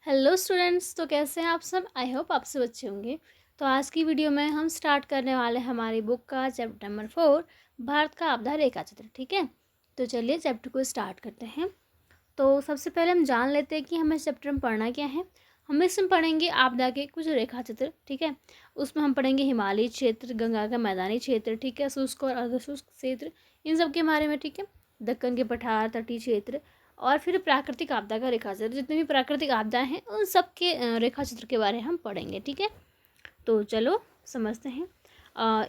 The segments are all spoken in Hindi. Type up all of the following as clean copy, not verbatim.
हेलो स्टूडेंट्स, तो कैसे हैं आप सब। आई होप आप सब अच्छे होंगे। तो आज की वीडियो में हम स्टार्ट करने वाले हैं हमारी बुक का चैप्टर नंबर 4, भारत का आपदा रेखा चित्र। ठीक है, तो चलिए चैप्टर को स्टार्ट करते हैं। तो सबसे पहले हम जान लेते हैं कि हमें इस चैप्टर में पढ़ना क्या है। हम इसमें पढ़ेंगे आपदा के कुछ रेखा चित्र। ठीक है, उसमें हम पढ़ेंगे हिमालयी क्षेत्र, गंगा का मैदानी क्षेत्र, ठीक है, शुष्क और अर्धशुष्क क्षेत्र, इन सब के बारे में। ठीक है, दक्कन के पठार, तटीय क्षेत्र, और फिर प्राकृतिक आपदा का रेखा चित्र। जितने भी प्राकृतिक आपदाएं हैं उन सब के रेखा चित्र के बारे में हम पढ़ेंगे। ठीक है, तो चलो समझते हैं।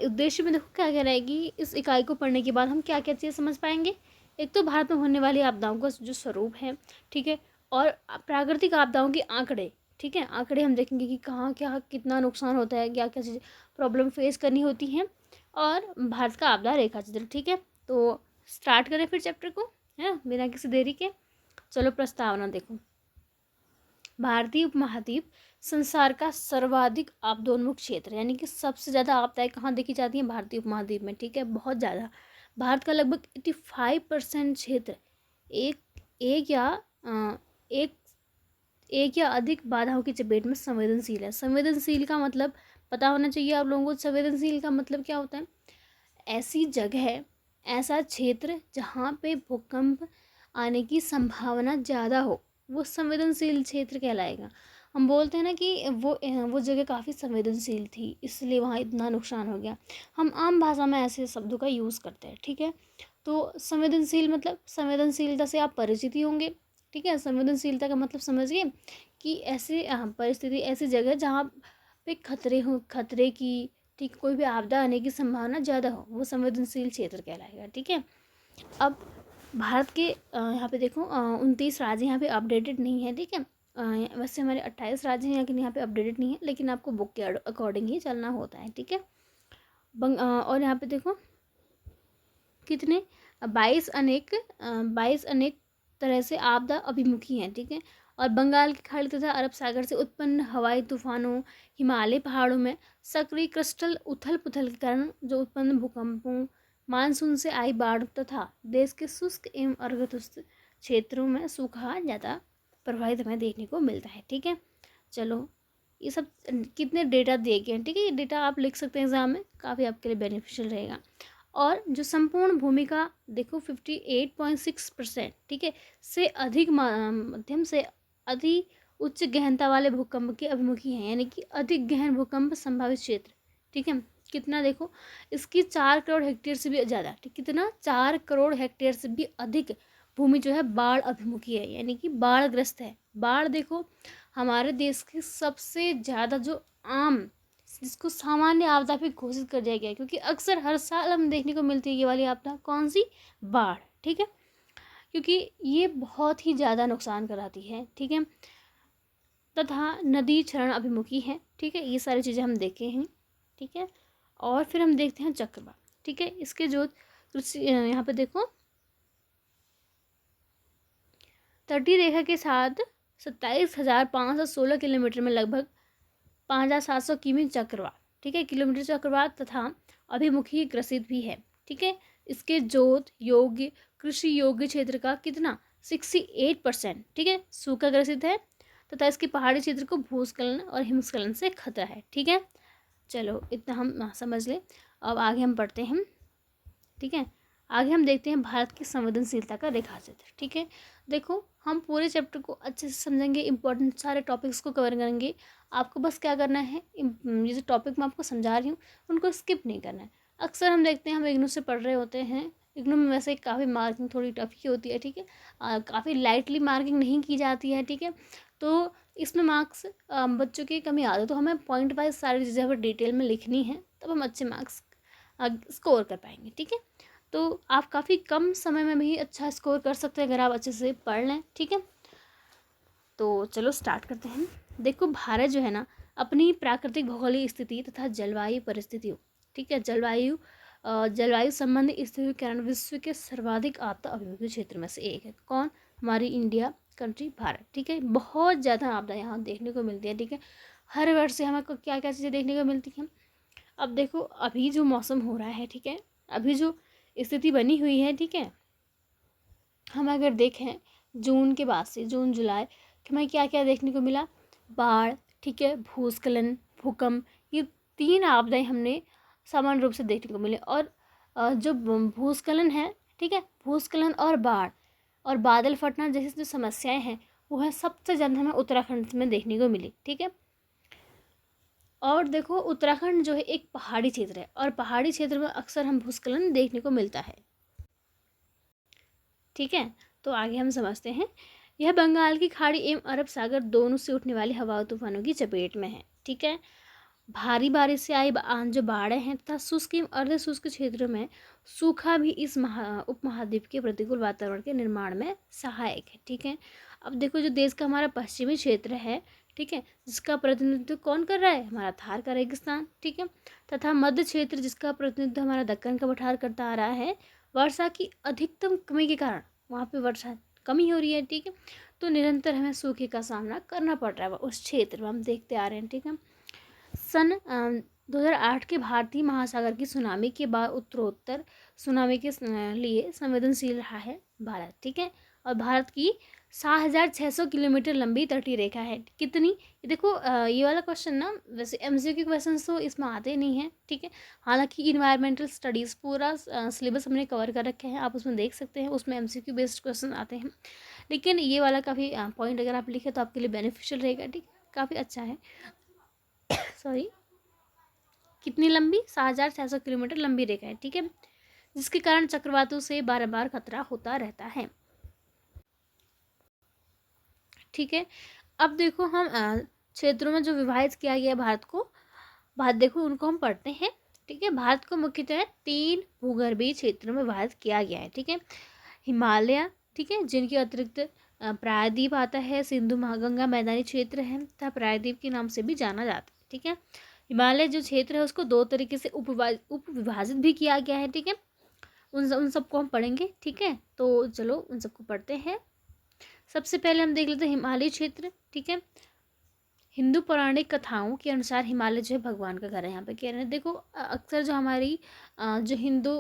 उद्देश्य में देखो क्या क्या रहेगी। इस इकाई को पढ़ने के बाद हम क्या क्या चीज़ें समझ पाएंगे। एक तो भारत में होने वाली आपदाओं का जो स्वरूप है, ठीक है, और प्राकृतिक आपदाओं के आंकड़े। ठीक है, आंकड़े हम देखेंगे कि कहाँ क्या कितना नुकसान होता है, क्या क्या चीज़ प्रॉब्लम फेस करनी होती हैं, और भारत का आपदा रेखा चित्र। ठीक है, तो स्टार्ट करें फिर चैप्टर को, है ना, बिना किसी देरी के। चलो प्रस्तावना देखो। भारतीय उपमहाद्वीप संसार का सर्वाधिक आपदोन्मुख क्षेत्र, यानी कि सबसे ज़्यादा आपदाएं कहाँ देखी जाती हैं, भारतीय उपमहाद्वीप में। ठीक है, बहुत ज़्यादा। भारत का लगभग 85% क्षेत्र एक या अ, एक एक या अधिक बाधाओं की चपेट में संवेदनशील है। संवेदनशील का मतलब पता होना चाहिए आप लोगों को। संवेदनशील का मतलब क्या होता है? ऐसी जगह, ऐसा क्षेत्र जहाँ पे भूकंप आने की संभावना ज़्यादा हो, वो संवेदनशील क्षेत्र कहलाएगा। हम बोलते हैं ना कि वो जगह काफ़ी संवेदनशील थी, इसलिए वहाँ इतना नुकसान हो गया। हम आम भाषा में ऐसे शब्दों का यूज़ करते हैं। ठीक है, तो संवेदनशील मतलब संवेदनशीलता से आप परिचित ही होंगे। ठीक है, संवेदनशीलता का मतलब समझिए कि ऐसी परिस्थिति, ऐसी जगह जहाँ पे खतरे की, ठीक, कोई भी आपदा आने की संभावना ज़्यादा हो, वो संवेदनशील क्षेत्र कहलाएगा। ठीक है, अब भारत के यहाँ पे देखो 29 राज्य यहाँ पे अपडेटेड नहीं है। ठीक है, वैसे हमारे 28 राज्य हैं लेकिन यहाँ पे अपडेटेड नहीं है, लेकिन आपको बुक के अकॉर्डिंग ही चलना होता है। ठीक है, और यहाँ पे देखो कितने 22 अनेक तरह से आपदा अभिमुखी हैं। ठीक है, और बंगाल की खाड़ी तथा अरब सागर से उत्पन्न हवाई तूफानों, हिमालय पहाड़ों में सक्रिय क्रिस्टल उथल पुथल के कारण जो उत्पन्न भूकंपों, मानसून से आई बाढ़ तथा देश के शुष्क एवं अर्धशुष्क क्षेत्रों में सूखा ज़्यादा प्रभावित हमें देखने को मिलता है। ठीक है, चलो ये सब कितने डेटा दिए गए हैं। ठीक है, ये डेटा आप लिख सकते हैं एग्जाम में, काफ़ी आपके लिए बेनिफिशियल रहेगा। और जो संपूर्ण भूमिका देखो 58.6%, ठीक है, से अधिक मध्यम से अति उच्च गहनता वाले भूकंप के अभिमुखी हैं, यानी कि अधिक गहन भूकंप संभावित क्षेत्र। ठीक है, कितना देखो, इसकी 4 करोड़ हेक्टेयर से भी ज़्यादा, ठीक, कितना 4 करोड़ हेक्टेयर से भी अधिक भूमि जो है बाढ़ अभिमुखी है, यानी कि बाढ़ग्रस्त है। बाढ़ देखो हमारे देश की सबसे ज़्यादा जो आम, जिसको सामान्य आपदा भी घोषित कर दिया गया है, क्योंकि अक्सर हर साल हम देखने को मिलती है ये वाली आपदा, कौन सी, बाढ़। ठीक है, क्योंकि ये बहुत ही ज़्यादा नुकसान कराती है। ठीक है, तथा नदी क्षरण अभिमुखी है। ठीक है, ये सारी चीज़ें हम देखे हैं। ठीक है, और फिर हम देखते हैं चक्रवात। ठीक है, इसके जो यहाँ पे देखो तटीय रेखा के साथ 27,516 किलोमीटर में लगभग 5,700 किमी चक्रवात, ठीक है, किलोमीटर चक्रवात तथा अभिमुखी ग्रसित भी है। ठीक है, इसके जोत योग्य कृषि योग्य क्षेत्र का कितना 68%, ठीक है, सूखा ग्रसित है, तथा इसके पहाड़ी क्षेत्र को भूस्खलन और हिमस्खलन से खतरा है। ठीक है, चलो इतना हम समझ लें। अब आगे हम पढ़ते हैं। ठीक है, आगे हम देखते हैं भारत की संवेदनशीलता का रेखा चित्र। ठीक है, देखो हम पूरे चैप्टर को अच्छे से समझेंगे, इंपॉर्टेंट सारे टॉपिक्स को कवर करेंगे। आपको बस क्या करना है, ये जो टॉपिक मैं आपको समझा रही हूँ उनको स्किप नहीं करना है। अक्सर हम देखते हैं हम इग्नू से पढ़ रहे होते हैं, इग्नू में वैसे काफ़ी मार्किंग थोड़ी टफ ही होती है। ठीक है, काफ़ी लाइटली मार्किंग नहीं की जाती है। ठीक है, तो इसमें मार्क्स बच्चों की कमी आती है, तो हमें पॉइंट वाइज सारी चीज़ें हमें डिटेल में लिखनी है, तब हम अच्छे मार्क्स स्कोर कर पाएंगे। ठीक है, तो आप काफ़ी कम समय में भी अच्छा स्कोर कर सकते हैं अगर आप अच्छे से पढ़ लें। ठीक है, तो चलो स्टार्ट करते हैं। देखो भारत जो है ना, अपनी प्राकृतिक भौगोलिक स्थिति तथा जलवायु परिस्थितियों, ठीक है, जलवायु संबंधी स्थितियों के कारण विश्व के सर्वाधिक आपदा अभिमुखी क्षेत्र में से एक है। कौन? हमारी इंडिया कंट्री, भारत। ठीक है, बहुत ज़्यादा आपदा यहाँ देखने को मिलती है। ठीक है, हर वर्ष से हमें क्या क्या चीज़ें देखने को मिलती हैं। अब देखो अभी जो मौसम हो रहा है, ठीक है, अभी जो स्थिति बनी हुई है, ठीक है, हम अगर देखें जून के बाद से, जून जुलाई कि हमें क्या क्या देखने को मिला, बाढ़, ठीक है, भूस्खलन, भूकंप, ये 3 आपदाएं हमने सामान्य रूप से देखने को मिले। और जो भूस्खलन है, ठीक है, भूस्खलन और बाढ़ और बादल फटना जैसी जो समस्याएं हैं वो है सबसे ज़्यादा हमें उत्तराखंड में देखने को मिली, ठीक है। और देखो उत्तराखंड जो है एक पहाड़ी क्षेत्र है और पहाड़ी क्षेत्र में अक्सर हम भूस्खलन देखने को मिलता है, ठीक है। तो आगे हम समझते हैं, यह बंगाल की खाड़ी एवं अरब सागर दोनों से उठने वाली हवा तूफानों की चपेट में है, ठीक है। भारी बारिश से आई जो बाढ़ें हैं तथा शुष्क एवं अर्ध शुष्क क्षेत्रों में सूखा भी इस उपमहाद्वीप के प्रतिकूल वातावरण के निर्माण में सहायक है, ठीक है। अब देखो जो देश का हमारा पश्चिमी क्षेत्र है, ठीक है, जिसका प्रतिनिधित्व कौन कर रहा है, हमारा थार का रेगिस्तान, ठीक है, तथा मध्य क्षेत्र जिसका प्रतिनिधित्व हमारा दक्कन का पठार करता आ रहा है, वर्षा की अधिकतम कमी के कारण वहाँ पे वर्षा कमी हो रही है, ठीक है। तो निरंतर हमें सूखे का सामना करना पड़ रहा है उस क्षेत्र में, हम देखते आ रहे हैं, ठीक है। सन 2008 के भारतीय महासागर की सुनामी के बाद उत्तरोत्तर सुनामी के लिए संवेदनशील रहा है भारत, ठीक है। और भारत की 7,600 किलोमीटर लंबी तटीय रेखा है। कितनी, ये देखो ये वाला क्वेश्चन ना वैसे एमसीक्यू क्वेश्चन तो इसमें आते नहीं हैं, ठीक है। हालांकि इन्वायरमेंटल स्टडीज़ पूरा सिलेबस हमने कवर कर रखे हैं, आप उसमें देख सकते हैं, उसमें एमसीक्यू बेस्ड क्वेश्चन आते हैं। लेकिन ये वाला काफ़ी पॉइंट अगर आप लिखे तो आपके लिए बेनिफिशियल रहेगा, ठीक, काफ़ी अच्छा है। सॉरी, कितनी लंबी, 7,600 किलोमीटर लंबी रेखा है, ठीक है, जिसके कारण चक्रवातों से बार बार खतरा होता रहता है, ठीक है। अब देखो हम क्षेत्रों में जो विभाजित किया गया भारत को, भारत देखो उनको हम पढ़ते हैं, ठीक है। भारत को मुख्यतः 3 भूगर्भीय क्षेत्रों में विभाजित किया गया है, ठीक है। हिमालय, ठीक है, जिनके अतिरिक्त प्रायद्वीप आता है, सिंधु महागंगा मैदानी क्षेत्र है तथा प्रायद्वीप के नाम से भी जाना जाता है, ठीक है। हिमालय जो क्षेत्र है उसको 2 तरीके से उप विभाजित भी किया गया है, ठीक है। उन सबको हम पढ़ेंगे, ठीक है। तो चलो उन सबको पढ़ते हैं। सबसे पहले हम देख लेते हैं हिमालय क्षेत्र, ठीक है। हिंदू पौराणिक कथाओं के अनुसार हिमालय जो है भगवान का घर है, यहाँ पे कह रहे हैं। देखो अक्सर जो हमारी जो हिंदू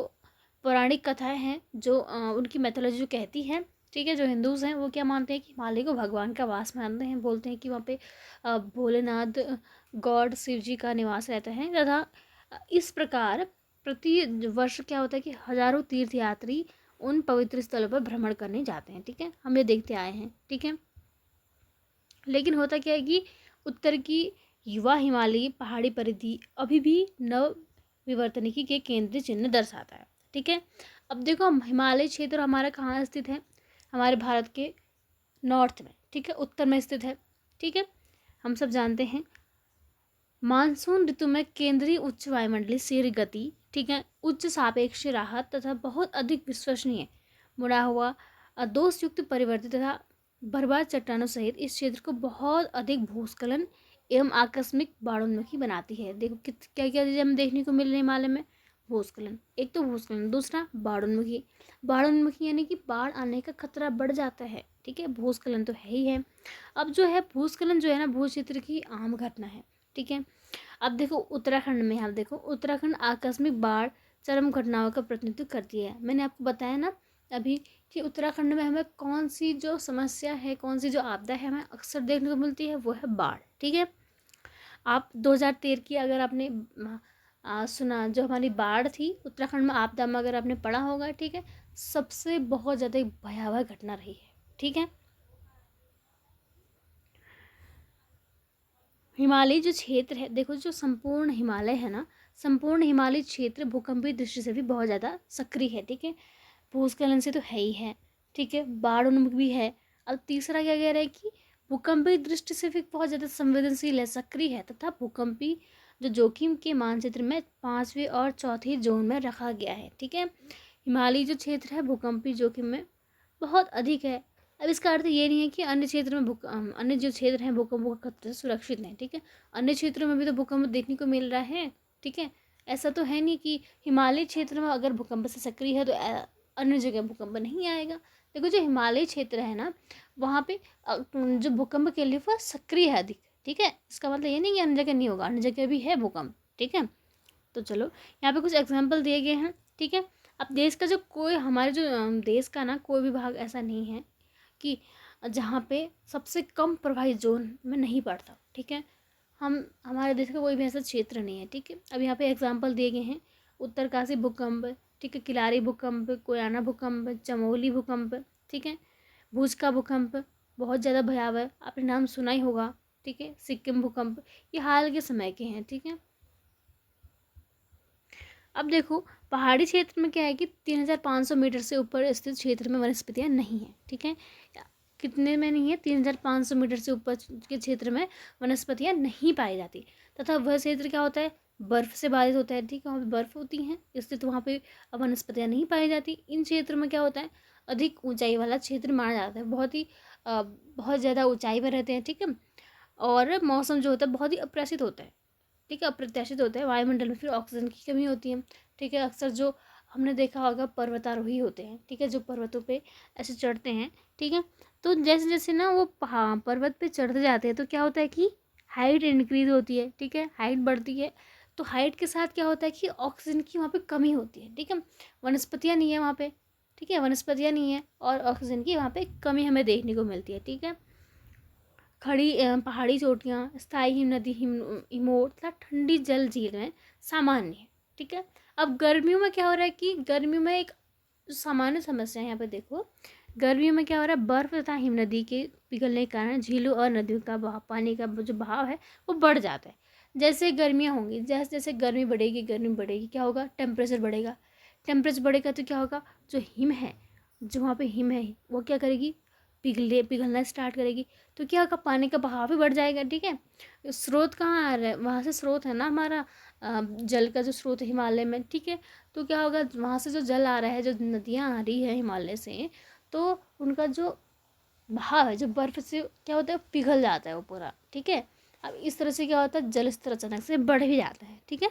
पौराणिक कथाएं हैं, जो उनकी मैथोलॉजी जो कहती है, ठीक है, जो हिंदूज़ हैं वो क्या मानते हैं कि हिमालय को भगवान का वास मानते हैं, बोलते हैं कि वहाँ पे भोलेनाथ गॉड शिव जी का निवास रहता है तथा इस प्रकार प्रति वर्ष क्या होता है कि हजारों तीर्थयात्री उन पवित्र स्थलों पर भ्रमण करने जाते हैं, ठीक है, हम ये देखते आए हैं, ठीक है। लेकिन होता क्या है कि उत्तर की युवा हिमालयी पहाड़ी परिधि अभी भी नव विवर्तनिकी के केंद्रीय चिन्ह दर्शाता है, ठीक है। अब देखो हिमालय क्षेत्र हमारा कहाँ स्थित है, हमारे भारत के नॉर्थ में, ठीक है, उत्तर में स्थित है, ठीक है। हम सब जानते हैं मानसून ऋतु में केंद्रीय उच्च वायुमंडलीय शीर गति, ठीक है, उच्च सापेक्ष राहत तथा बहुत अधिक विश्वसनीय मुड़ा हुआ दोषयुक्त परिवर्तित तथा बर्बाद चट्टानों सहित इस क्षेत्र को बहुत अधिक भूस्खलन एवं आकस्मिक बाढ़ोन्मुखी बनाती है। देखो क्या क्या चीज़ें हमें देखने को मिल रही है हिमालय में, भूस्खलन, एक तो भूस्खलन, दूसरा बाढ़ोन्मुखी। बाढ़ोन्मुखी यानी कि बाढ़ आने का खतरा बढ़ जाता है, ठीक है, भूस्खलन तो है ही है। अब जो है भूस्खलन जो है ना भू क्षेत्र की आम घटना है, ठीक है। अब देखो उत्तराखंड में, आप देखो उत्तराखंड आकस्मिक बाढ़ चरम घटनाओं का प्रतिनिधित्व करती है। मैंने आपको बताया ना अभी कि उत्तराखंड में हमें कौन सी जो समस्या है, कौन सी जो आपदा है हमें अक्सर देखने को मिलती है, वो है बाढ़, ठीक है। आप 2013 की अगर आपने सुना जो हमारी बाढ़ थी उत्तराखंड में आपदा में, अगर आपने पढ़ा होगा, ठीक है, सबसे बहुत ज़्यादा भयावह घटना रही है, ठीक है। हिमालय जो क्षेत्र है, देखो जो संपूर्ण हिमालय है ना, संपूर्ण हिमालय क्षेत्र भूकंपीय दृष्टि से भी बहुत ज़्यादा सक्रिय है, ठीक है। भूस्खलन से तो है ही है, ठीक है, बाढ़ उन्मुख भी है। अब तीसरा क्या कह रहा है कि भूकंपीय दृष्टि से भी बहुत ज़्यादा संवेदनशील है, सक्रिय है तथा भूकंपी जो जोखिम के मानचित्र में 5वें और 4थे जोन में रखा गया है, ठीक है। हिमालयी जो क्षेत्र है भूकंपी जोखिम में बहुत अधिक है। अब इसका अर्थ ये नहीं है कि अन्य क्षेत्र में अन्य जो क्षेत्र हैं भूकंपों का खतरे से सुरक्षित नहीं, ठीक है, अन्य क्षेत्रों में भी तो भूकंप देखने को मिल रहा है, ठीक है। ऐसा तो है नहीं कि हिमालय क्षेत्र में अगर भूकंप से सक्रिय है तो अन्य जगह भूकंप नहीं आएगा। देखो जो हिमालय क्षेत्र है ना वहाँ पे जो भूकंप के लिए वह सक्रिय है अधिक, ठीक है। इसका मतलब ये नहीं कि अन्य जगह नहीं होगा, अन्य जगह भी है भूकंप, ठीक है। तो चलो यहाँ पे कुछ एग्जाम्पल दिए गए हैं, ठीक है। अब देश का जो कोई हमारे जो देश का ना कोई भी भाग ऐसा नहीं है कि जहाँ पे सबसे कम प्रभावित जोन में नहीं पड़ता, ठीक है। हमारे देश का कोई भी ऐसा क्षेत्र नहीं है, ठीक है। अब यहाँ पे एग्जाम्पल दिए गए हैं, उत्तरकाशी भूकंप, ठीक है, किलारी भूकंप, कोयाना भूकंप, चमोली भूकंप, ठीक है, भुज का भूकंप बहुत ज़्यादा भयावह, आपने नाम सुना ही होगा, ठीक है। सिक्किम भूकंप, ये हाल के समय के हैं, ठीक है। अब देखो पहाड़ी क्षेत्र में क्या है कि 3500 मीटर से ऊपर स्थित क्षेत्र में वनस्पतियाँ नहीं हैं, ठीक है। कितने में नहीं है? 3500 मीटर से ऊपर के क्षेत्र में वनस्पतियाँ नहीं पाई जाती, तथा वह क्षेत्र क्या होता है, बर्फ से बाधित होता है, ठीक है। वहाँ पे बर्फ होती है, इसलिए तो वहाँ पे वनस्पतियाँ नहीं पाई जाती। इन क्षेत्रों में क्या होता है, अधिक ऊंचाई वाला क्षेत्र माना जाता है, बहुत ज़्यादा ऊंचाई में रहते हैं, ठीक है। और मौसम जो होता है बहुत ही अप्रत्याशित होता है, ठीक है, अप्रत्याशित होता है। वायुमंडल में फिर ऑक्सीजन की कमी होती है, ठीक है। अक्सर जो हमने देखा होगा पर्वतारोही होते हैं, ठीक है, जो पर्वतों पे ऐसे चढ़ते हैं, ठीक है। तो जैसे जैसे ना वो पर्वत पे चढ़ते जाते हैं तो क्या होता है कि हाइट इंक्रीज होती है, ठीक है, हाइट बढ़ती है। तो हाइट के साथ क्या होता है कि ऑक्सीजन की वहाँ पे कमी होती है, ठीक है। वनस्पतियाँ नहीं है वहाँ पे, ठीक है, वनस्पतियाँ नहीं है और ऑक्सीजन की वहाँ पे कमी हमें देखने को मिलती है, ठीक है। खड़ी पहाड़ी चोटियाँ, स्थायी हिम नदी, हिमोर तथा ठंडी जल झील में सामान्य है, ठीक है। अब गर्मियों में क्या हो रहा है कि गर्मियों में एक सामान्य समस्या है, यहाँ पे देखो गर्मियों में क्या हो रहा है, बर्फ तथा हिम नदी के पिघलने के कारण झीलों और नदियों का बहाव, पानी का जो बहाव है वो बढ़ जाता है। जैसे गर्मियाँ होंगी, जैसे जैसे गर्मी बढ़ेगी क्या होगा, टेम्परेचर बढ़ेगा। टेम्परेचर बढ़ेगा तो क्या होगा, जो हिम है, जो वहाँ पे हिम है वो क्या करेगी, पिघलना स्टार्ट करेगी। तो क्या होगा, पानी का बहाव भी बढ़ जाएगा, ठीक है। स्रोत कहाँ आ रहा है, वहाँ से स्रोत है ना हमारा, जल का जो स्रोत है हिमालय में, ठीक है। तो क्या होगा, वहाँ से जो जल आ रहा है, जो नदियाँ आ रही है हिमालय से, तो उनका जो बहाव है, जो बर्फ से क्या होता है, पिघल जाता है वो पूरा, ठीक है। अब इस तरह से क्या होता है, जल स्तर अचानक से बढ़ भी जाता है, ठीक है।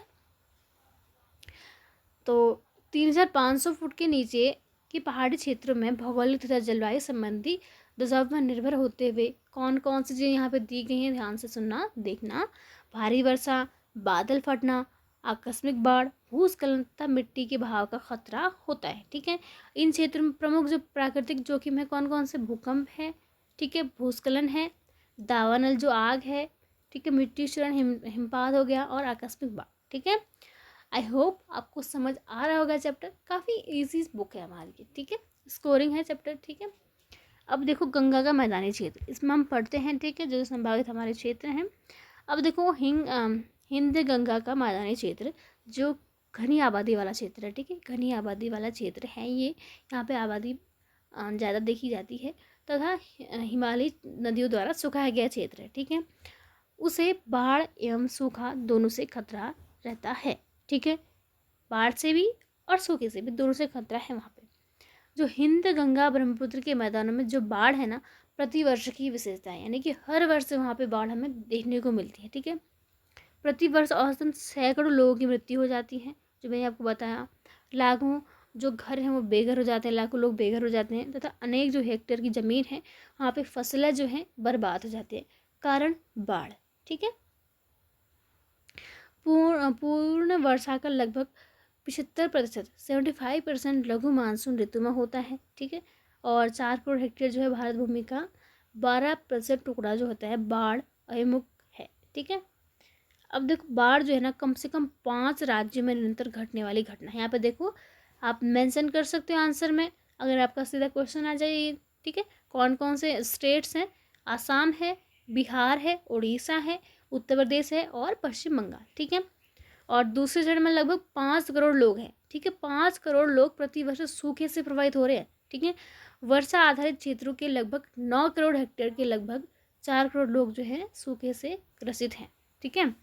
तो 3500 फुट के नीचे के पहाड़ी क्षेत्रों में भौगोलिक तथा जलवायु संबंधी दशाओं पर निर्भर होते हुए कौन कौन सी चीज़ें यहाँ पे दी गई हैं, ध्यान से सुनना देखना। भारी वर्षा, बादल फटना, आकस्मिक बाढ़, भूस्खलन तथा मिट्टी के बहाव का खतरा होता है, ठीक है। इन क्षेत्रों में प्रमुख जो प्राकृतिक जोखिम है कौन कौन से, भूकंप है, ठीक है, भूस्खलन है, दावानल जो आग है, ठीक है, मिट्टी क्षरण, हिमपात हो गया और आकस्मिक बाढ़, ठीक है। आई होप आपको समझ आ रहा होगा चैप्टर, काफ़ी इजी बुक है हमारी, ठीक है। स्कोरिंग है चैप्टर, ठीक है। अब देखो गंगा का मैदानी क्षेत्र, इसमें हम पढ़ते हैं, ठीक है, जो संभावित हमारे क्षेत्र हैं। अब देखो हिंद गंगा का मैदानी क्षेत्र जो घनी आबादी वाला क्षेत्र है, ठीक है, घनी आबादी वाला क्षेत्र है ये, यहाँ पे आबादी ज़्यादा देखी जाती है तथा हिमालयी नदियों द्वारा सुखाया गया क्षेत्र है, ठीक है। उसे बाढ़ एवं सूखा दोनों से खतरा रहता है, ठीक है, बाढ़ से भी और सूखे से भी, दोनों से खतरा है वहाँ पे। जो हिंद गंगा ब्रह्मपुत्र के मैदानों में जो बाढ़ है ना, प्रतिवर्ष की विशेषता है, यानी कि हर वर्ष वहाँ पे बाढ़ हमें देखने को मिलती है, ठीक है। प्रतिवर्ष औसतन सैकड़ों लोगों की मृत्यु हो जाती है, जो मैंने आपको बताया। लाखों जो घर हैं वो बेघर हो जाते हैं, लाखों लोग बेघर हो जाते हैं तथा अनेक जो हेक्टेयर की ज़मीन है वहाँ पे फसलें जो हैं बर्बाद हो जाती है, कारण बाढ़, ठीक है। पूर्ण वर्षा का लगभग 75%, 75% लघु मानसून ऋतु में होता है, ठीक है। और 4 करोड़ हेक्टेयर जो है भारत भूमि का 12% टुकड़ा जो होता है बाढ़ अभिमुख है, ठीक है। अब देखो बाढ़ जो है ना, कम से कम 5 राज्यों में निरंतर घटने वाली घटना है। यहाँ पे देखो आप मेंशन कर सकते हो आंसर में, अगर आपका सीधा क्वेश्चन आ जाए, ठीक है। कौन कौन से स्टेट्स हैं, आसाम है, बिहार है, उड़ीसा है, उत्तर प्रदेश है और पश्चिम बंगाल, ठीक है। और दूसरे चरण में लगभग 5 करोड़ लोग हैं, ठीक है, 5 करोड़ लोग प्रतिवर्ष सूखे से प्रभावित हो रहे हैं, ठीक है। वर्षा आधारित क्षेत्रों के लगभग 9 करोड़ हेक्टेयर के लगभग 4 करोड़ लोग जो है सूखे से ग्रसित हैं, ठीक है।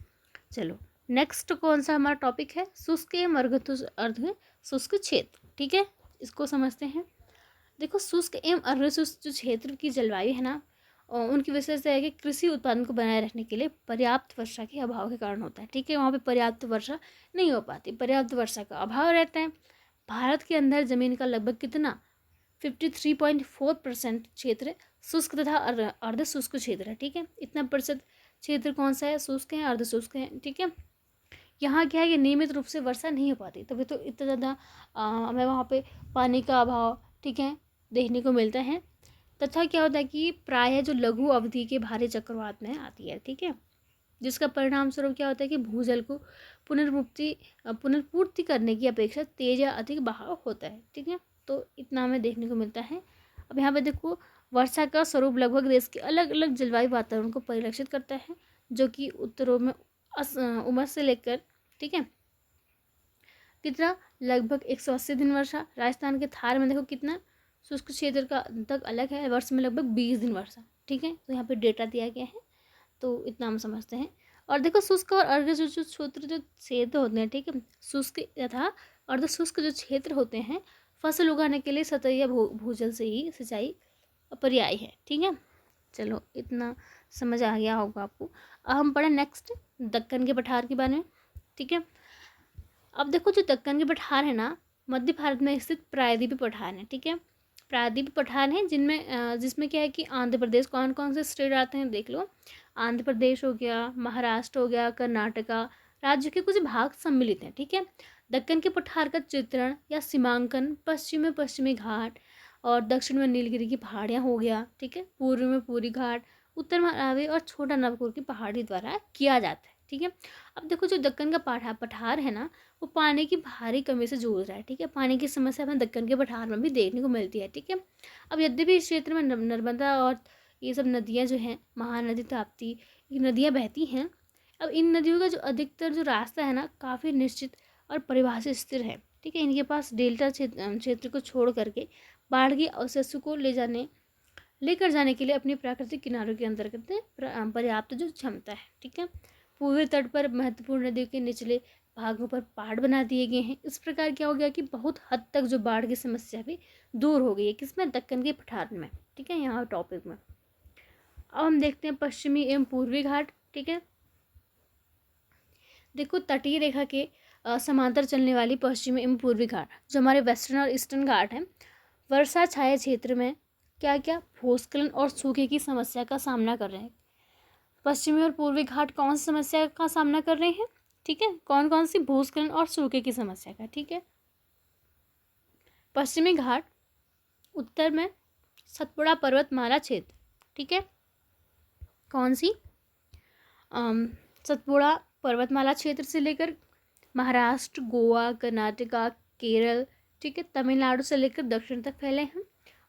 चलो नेक्स्ट कौन सा हमारा टॉपिक है, शुष्क एवं अर्ध शुष्क क्षेत्र, ठीक है, इसको समझते हैं। देखो शुष्क एवं अर्ध शुष्क जो क्षेत्र की जलवायु है ना, उनकी विशेषता है कि कृषि उत्पादन को बनाए रखने के लिए पर्याप्त वर्षा के अभाव के कारण होता है, ठीक है। वहाँ पे पर्याप्त वर्षा नहीं हो पाती, पर्याप्त वर्षा का अभाव रहता है। भारत के अंदर जमीन का लगभग कितना 53.4% क्षेत्र शुष्क तथा अर्ध शुष्क क्षेत्र है, ठीक है। इतना प्रतिशत क्षेत्र कौन सा है, शुष्क है, अर्ध शुष्क है, ठीक है। यहाँ क्या है कि नियमित रूप से वर्षा नहीं हो पाती, तभी तो इतना ज़्यादा हमें वहाँ पे पानी का अभाव, ठीक है, देखने को मिलता है। तथा क्या होता है कि प्रायः जो लघु अवधि के भारी चक्रवात में आती है, ठीक है, जिसका परिणाम स्वरूप क्या होता है कि भूजल को पुनर्पूर्ति करने की अपेक्षा तेज या अधिक बहाव होता है, ठीक है। तो इतना हमें देखने को मिलता है। अब यहाँ पे देखो, वर्षा का स्वरूप लगभग देश के अलग अलग जलवायु वातावरण को परिलक्षित करता है, जो कि उत्तरों में उमस से लेकर, ठीक है, कितना लगभग 180 दिन वर्षा। राजस्थान के थार में देखो कितना शुष्क क्षेत्र का तक अलग है, वर्ष में लगभग 20 दिन वर्षा, ठीक है। तो यहाँ पे डेटा दिया गया है, तो इतना हम समझते हैं। और देखो, शुष्क और अर्ध शुष्क क्षेत्र जो क्षेत्र होते हैं, ठीक है, शुष्क तथा अर्ध शुष्क जो क्षेत्र होते हैं, फसल उगाने के लिए सतह या भूजल से ही सिंचाई पर्याय है, ठीक है। चलो, इतना समझ आ गया होगा आपको। अब हम पढ़ें नेक्स्ट दक्कन के पठार के बारे में, ठीक है। अब देखो, जो दक्कन के पठार है ना, मध्य भारत में स्थित प्रायद्वीपीय पठार है, ठीक है। प्रायद्वीपीय पठार है जिसमें क्या है कि आंध्र प्रदेश, कौन कौन से स्टेट आते हैं देख लो। आंध्र प्रदेश हो गया, महाराष्ट्र हो गया, कर्नाटका राज्य के कुछ भाग सम्मिलित हैं, ठीक है। दक्कन के पठार का चित्रण या सीमांकन पश्चिम में पश्चिमी घाट और दक्षिण में नीलगिरी की पहाड़ियाँ हो गया, ठीक है। पूर्व में पूरी घाट, उत्तर में अरावली और छोटा नागपुर की पहाड़ी द्वारा किया जाता है, ठीक है। अब देखो, जो दक्कन का पठार है ना, वो पानी की भारी कमी से जूझ रहा है, ठीक है। पानी की समस्या हमें दक्कन के पठार में भी देखने को मिलती है, ठीक है। अब यद्यपि इस क्षेत्र में नर्मदा और ये सब नदियाँ जो हैं, महानदी, ताप्ती, ये नदियाँ बहती हैं। अब इन नदियों का जो अधिकतर जो रास्ता है ना, काफ़ी निश्चित और परिभाषित स्थिर है, ठीक है। इनके पास डेल्टा क्षेत्र को छोड़ करके बाढ़ की अवशेषों को लेकर जाने के लिए अपनी प्राकृतिक किनारों के अंतर्गत पर्याप्त जो क्षमता है, ठीक है। पूर्वी तट पर महत्वपूर्ण नदियों के निचले भागों पर पहाड़ बना दिए गए हैं। इस प्रकार क्या हो गया कि बहुत हद तक जो बाढ़ की समस्या भी दूर हो गई है, किसमें, दक्कन के पठार में, ठीक है, यहाँ टॉपिक में। अब हम देखते हैं पश्चिमी एवं पूर्वी घाट, ठीक है। देखो, तटीय रेखा के समांतर चलने वाली पश्चिमी एवं पूर्वी घाट, जो हमारे वेस्टर्न और ईस्टर्न घाट हैं, वर्षा छाया क्षेत्र में क्या क्या भूस्खलन और सूखे की समस्या का सामना कर रहे हैं। पश्चिमी और पूर्वी घाट कौन सी समस्या का सामना कर रहे हैं, ठीक है, कौन कौन सी, भूस्खलन और सूखे की समस्या का, ठीक है। पश्चिमी घाट उत्तर में सतपुड़ा पर्वतमाला क्षेत्र, ठीक है, कौन सी, सतपुड़ा पर्वतमाला क्षेत्र से लेकर महाराष्ट्र, गोवा, कर्नाटका, केरल, ठीक है, तमिलनाडु से लेकर दक्षिण तक फैले हैं।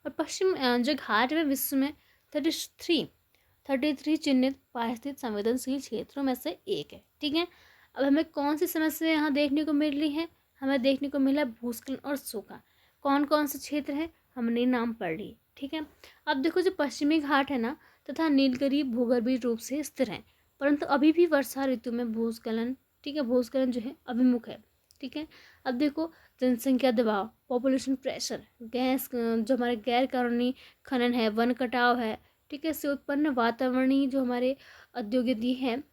और पश्चिम जो घाट है विश्व में 33 चिन्हित पारिस्थितिक संवेदनशील क्षेत्रों में से एक है, ठीक है। अब हमें कौन सी समस्या यहाँ देखने को मिल रही है, हमें देखने को मिला भूस्खलन और सूखा। कौन कौन से क्षेत्र हैं, हमने नाम पढ़ लिए, ठीक है। अब देखो, जो पश्चिमी घाट है ना तथा नीलगिरी भूगर्भीय रूप से स्थिर हैं, परंतु अभी भी वर्षा ऋतु में भूस्खलन, ठीक है, भूस्खलन जो है अभिमुख है, ठीक है। अब देखो, जनसंख्या दबाव, पॉपुलेशन प्रेशर, जो हमारे गैर कानूनी खनन है, वन कटाव है, ठीक है, से उत्पन्न वातावरणीय जो हमारे औद्योगिक है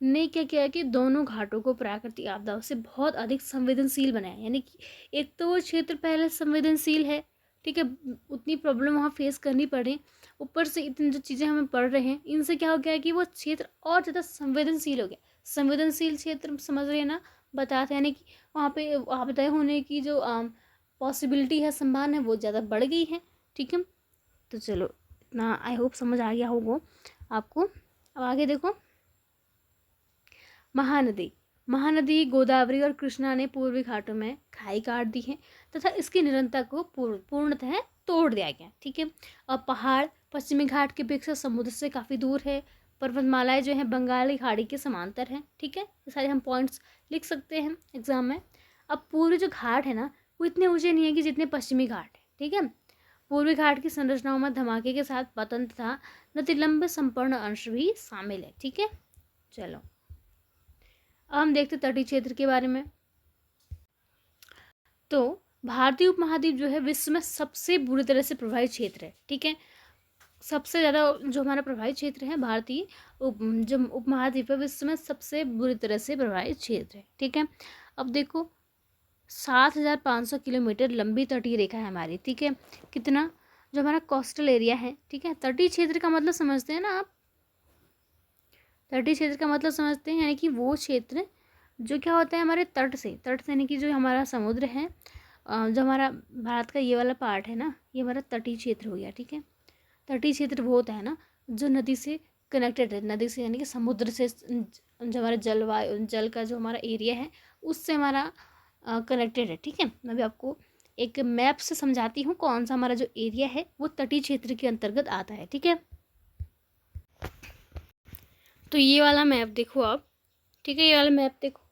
ने क्या किया कि दोनों घाटों को प्राकृतिक आपदाओं से बहुत अधिक संवेदनशील बनाया। यानी कि एक तो वो क्षेत्र पहले संवेदनशील है, ठीक है, उतनी प्रॉब्लम वहाँ फेस करनी पड़े, ऊपर से इतनी जो चीज़ें हमें पड़ रहे हैं, इनसे क्या हो गया कि वो क्षेत्र और ज़्यादा संवेदनशील हो गया। संवेदनशील क्षेत्र समझ रहे हैं ना, बताते हैं, यानी कि वहाँ पे आपदाएं होने की जो पॉसिबिलिटी है, संभावना है, वो ज़्यादा बढ़ गई है, ठीक है। तो चलो, इतना आई होप समझ आ गया होगा आपको। अब आगे देखो, महानदी गोदावरी और कृष्णा ने पूर्वी घाटों में खाई काट दी है तथा इसकी निरंतरता को पूर्णतः तोड़ दिया गया, ठीक है। और पहाड़ पश्चिमी घाट की अपेक्षा समुद्र से काफ़ी दूर है। पर्वतमालाएं जो हैं बंगाली खाड़ी के समांतर हैं, ठीक है। ये सारे हम पॉइंट्स लिख सकते हैं एग्जाम में। अब पूर्वी जो घाट है ना, वो इतने ऊंचे नहीं है कि जितने पश्चिमी घाट है, ठीक है। पूर्वी घाट की संरचनाओं में धमाके के साथ पतन तथा नतिलंब संपूर्ण अंश भी शामिल है, ठीक है। चलो, अब हम देखते तटीय क्षेत्र के बारे में। तो भारतीय उपमहाद्वीप जो है विश्व में सबसे बुरी तरह से प्रभावित क्षेत्र है, ठीक है। सबसे ज़्यादा जो हमारा प्रभावित क्षेत्र है भारतीय जो उपमहाद्वीप है, विश्व में सबसे बुरी तरह से प्रभावित क्षेत्र है, ठीक है। अब देखो, 7,500 किलोमीटर लंबी तटीय रेखा है हमारी, ठीक है। कितना, जो हमारा कोस्टल एरिया है, ठीक है। तटीय क्षेत्र का मतलब समझते हैं ना आप, तटीय क्षेत्र का मतलब समझते हैं, यानी कि वो क्षेत्र जो क्या होता है हमारे तट से यानी कि जो हमारा समुद्र है, जो हमारा भारत का ये वाला पार्ट है ना, ये हमारा तटीय क्षेत्र हो गया, ठीक है। तटीय क्षेत्र वो होता है ना जो नदी से कनेक्टेड है, नदी से यानी कि समुद्र से, जो हमारा जलवायु जल का जो हमारा एरिया है उससे हमारा कनेक्टेड है। ठीक है, मैं भी आपको एक मैप से समझाती हूँ कौन सा हमारा जो एरिया है वो तटीय क्षेत्र के अंतर्गत आता है। ठीक है, तो ये वाला मैप देखो आप। ठीक है, ये वाला मैप देखो,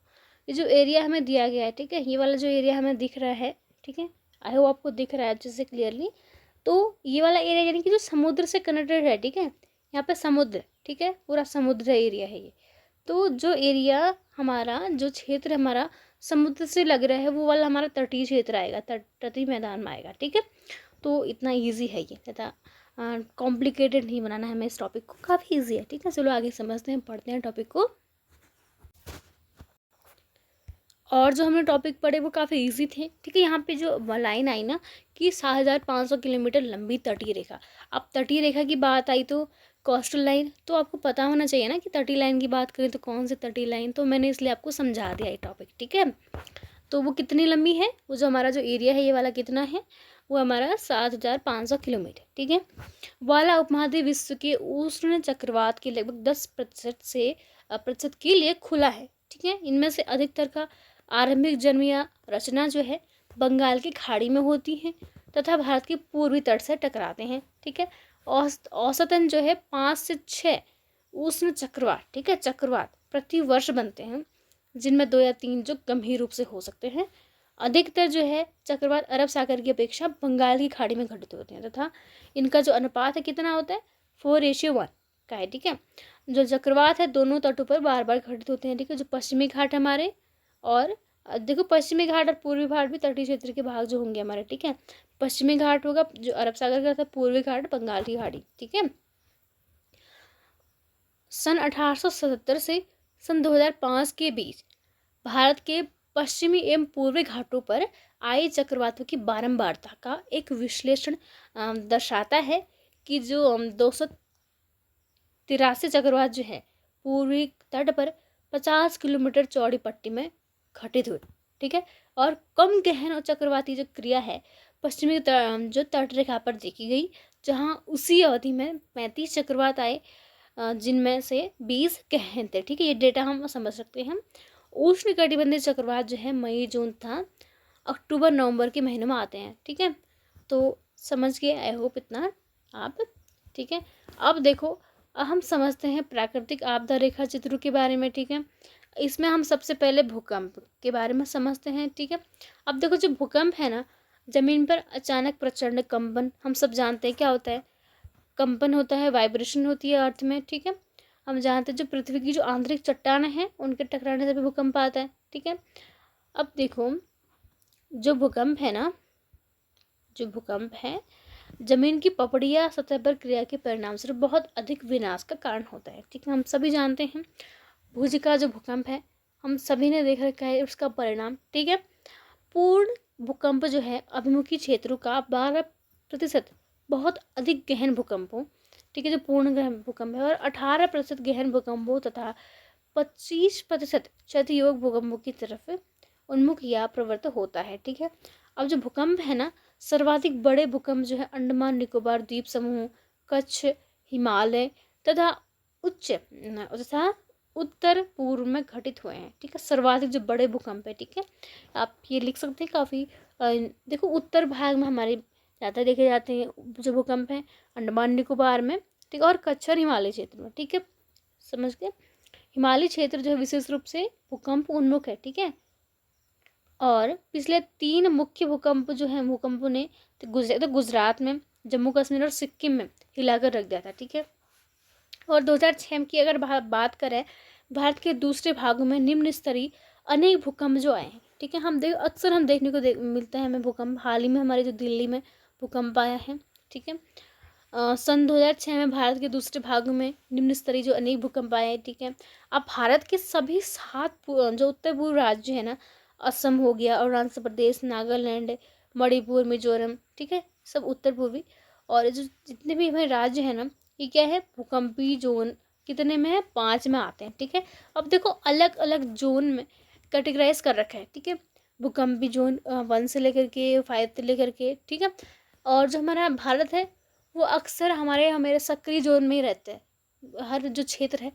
ये जो एरिया हमें दिया गया है, ठीक है, ये वाला जो एरिया हमें दिख रहा है, ठीक है, आई होप आपको दिख रहा है अच्छे से क्लियरली। तो ये वाला एरिया यानी कि जो समुद्र से कनेक्टेड है, ठीक है, यहाँ पे समुद्र, ठीक है, पूरा समुद्र एरिया है ये। तो जो एरिया हमारा, जो क्षेत्र हमारा समुद्र से लग रहा है वो वाला हमारा तटीय क्षेत्र आएगा, तटीय मैदान में आएगा। ठीक है, तो इतना ईजी है ये, ज़्यादा कॉम्प्लिकेटेड नहीं बनाना है हमें इस टॉपिक को, काफ़ी ईजी है। ठीक है, चलो आगे समझते हैं, पढ़ते हैं टॉपिक को। और जो हमने टॉपिक पढ़े वो काफ़ी इजी थे। ठीक है, यहाँ पे जो लाइन आई ना कि 7,500 किलोमीटर लंबी तटीय रेखा, अब तटीय रेखा की बात आई तो कोस्टल लाइन, तो आपको पता होना चाहिए ना कि तटीय लाइन की बात करें तो कौन सी तटीय लाइन, तो मैंने इसलिए आपको समझा दिया ये टॉपिक। ठीक है, तो वो कितनी लंबी है, वो जो हमारा जो एरिया है ये वाला कितना है, वो हमारा 7,500 किलोमीटर। ठीक है, वाला उपमहाद्वीप विश्व के उष्ण चक्रवात के लगभग 10% के लिए खुला है। ठीक है, इनमें से अधिकतर का आरंभिक जन्म या रचना जो है बंगाल की खाड़ी में होती है तथा भारत के पूर्वी तट से टकराते हैं। ठीक है, औसतन जो है 5 से 6 उष्ण चक्रवात, ठीक है, चक्रवात प्रति वर्ष बनते हैं, जिनमें 2 या 3 जो गंभीर रूप से हो सकते हैं। अधिकतर जो है चक्रवात अरब सागर की अपेक्षा बंगाल की खाड़ी में घटित होते हैं तथा इनका जो अनुपात है कितना होता है, 4:1 का है। ठीक है, जो चक्रवात है दोनों तटों पर बार बार घटित होते हैं। ठीक है, जो पश्चिमी घाट हमारे, और देखो पश्चिमी घाट और पूर्वी घाट भी तटीय क्षेत्र के भाग जो होंगे हमारे। ठीक है, पश्चिमी घाट होगा जो अरब सागर का था, पूर्वी घाट बंगाल की खाड़ी। ठीक है, सन 1877 से सन 2005 के बीच भारत के पश्चिमी एवं पूर्वी घाटों पर आए चक्रवातों की बारंबारता का एक विश्लेषण दर्शाता है कि जो 283 चक्रवात जो है पूर्वी तट पर 50 किलोमीटर चौड़ी पट्टी में घटित हुए। ठीक है, और कम गहन और चक्रवाती जो क्रिया है पश्चिमी जो तट रेखा पर देखी गई, जहां उसी अवधि में 35 चक्रवात आए, जिनमें से 20 गहन थे। ठीक है, ये डेटा हम समझ सकते हैं। उष्ण कटिबंधीय चक्रवात जो है मई जून था अक्टूबर नवंबर के महीनों में आते हैं। ठीक है, तो समझ गए आई होप इतना आप। ठीक है, अब देखो हम समझते हैं प्राकृतिक आपदा रेखा चित्रों के बारे में। ठीक है, इसमें हम सबसे पहले भूकंप के बारे में समझते हैं। ठीक है, अब देखो जो भूकंप है ना, जमीन पर अचानक प्रचंड कंपन, हम सब जानते हैं क्या होता है, कंपन होता है, वाइब्रेशन होती है अर्थ में। ठीक है, हम जानते हैं जो पृथ्वी की जो आंतरिक चट्टान है उनके टकराने से भी भूकंप आता है। ठीक है, अब देखो जो भूकंप है ना, जो भूकंप है जमीन की पपड़िया सतह पर क्रिया के परिणाम स्वरूप बहुत अधिक विनाश का कारण होता है। ठीक है, हम सभी जानते हैं भुज का जो भूकंप है हम सभी ने देख रखा है उसका परिणाम। ठीक है, पूर्ण भूकंप जो है अभिमुखी क्षेत्रों का 12% बहुत अधिक गहन भूकंप हो। ठीक है, जो पूर्ण गहन भूकंप है, और 18% गहन भूकंप हो तथा 25% क्षतियोग भूकंपों की तरफ उन्मुख या प्रवृत्त होता है। ठीक है, अब जो भूकंप है ना, सर्वाधिक बड़े भूकंप जो है अंडमान निकोबार द्वीप समूह, कच्छ, हिमालय तथा उत्तर पूर्व में घटित हुए हैं। ठीक है, सर्वाधिक जो बड़े भूकंप है। ठीक है, आप ये लिख सकते हैं काफ़ी। देखो उत्तर भाग में हमारे ज़्यादा देखे जाते हैं जो भूकंप है अंडमान निकोबार में। ठीक है, और कच्छ और हिमालय क्षेत्र में। ठीक है, समझ गए। हिमालय क्षेत्र जो है विशेष रूप से भूकंप उन्मुख है। ठीक है, और पिछले 3 मुख्य भूकंप जो है भूकंपों ने तो गुजरात में, जम्मू कश्मीर और सिक्किम में हिलाकर रख दिया था। ठीक है, और 2006 की अगर बात करें भारत के दूसरे भागों में निम्न स्तरीय अनेक भूकंप जो आए हैं। ठीक है, अक्सर हम देखने को मिलता है हमें भूकंप। हाल ही में हमारे जो दिल्ली में भूकंप आया है। ठीक है, सन 2006 में भारत के दूसरे भागों में निम्न स्तरीय जो अनेक भूकंप आए हैं। ठीक है, अब भारत के सभी 7 जो उत्तर पूर्व राज्य है ना, असम हो गया, अरुणाचल प्रदेश, नागालैंड, मणिपुर, मिजोरम, ठीक है, सब उत्तर पूर्वी, और जो जितने भी हमारे राज्य हैं ना, ये क्या है, भूकंपी जोन कितने में है, 5 में आते हैं। ठीक है, अब देखो अलग अलग जोन में कैटेगराइज कर रखा है। ठीक है, भूकंपी जोन 1 से लेकर के 5 से लेकर के। ठीक है, और जो हमारा भारत है वो अक्सर हमारे हमारे सक्रिय जोन में ही रहते हैं। हर जो क्षेत्र है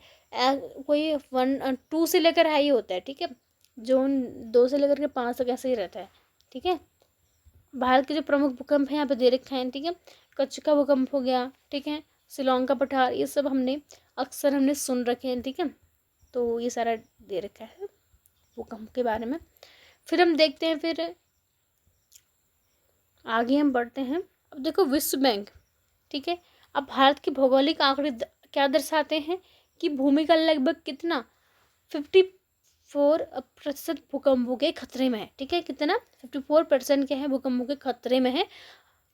कोई 1 2 से लेकर हाई होता है, ठीक है। जोन 2 से लेकर के 5 तक ऐसे ही रहता है, ठीक है। भारत के जो प्रमुख भूकंप हैं यहाँ पे दे रखे हैं, ठीक है। कच्छ का भूकंप हो गया, ठीक है। शिलोंग का पठार, ये सब अक्सर हमने सुन रखे हैं, ठीक है। तो ये सारा दे रखा है भूकंप के बारे में। फिर हम देखते हैं, फिर आगे हम बढ़ते हैं। अब देखो विश्व बैंक, ठीक है। अब भारत के भौगोलिक आंकड़े क्या दर्शाते हैं कि भूमि का लगभग कितना 54% भूकंपों के खतरे में है, ठीक है। कितना 54% क्या है भूकंपों के खतरे में है,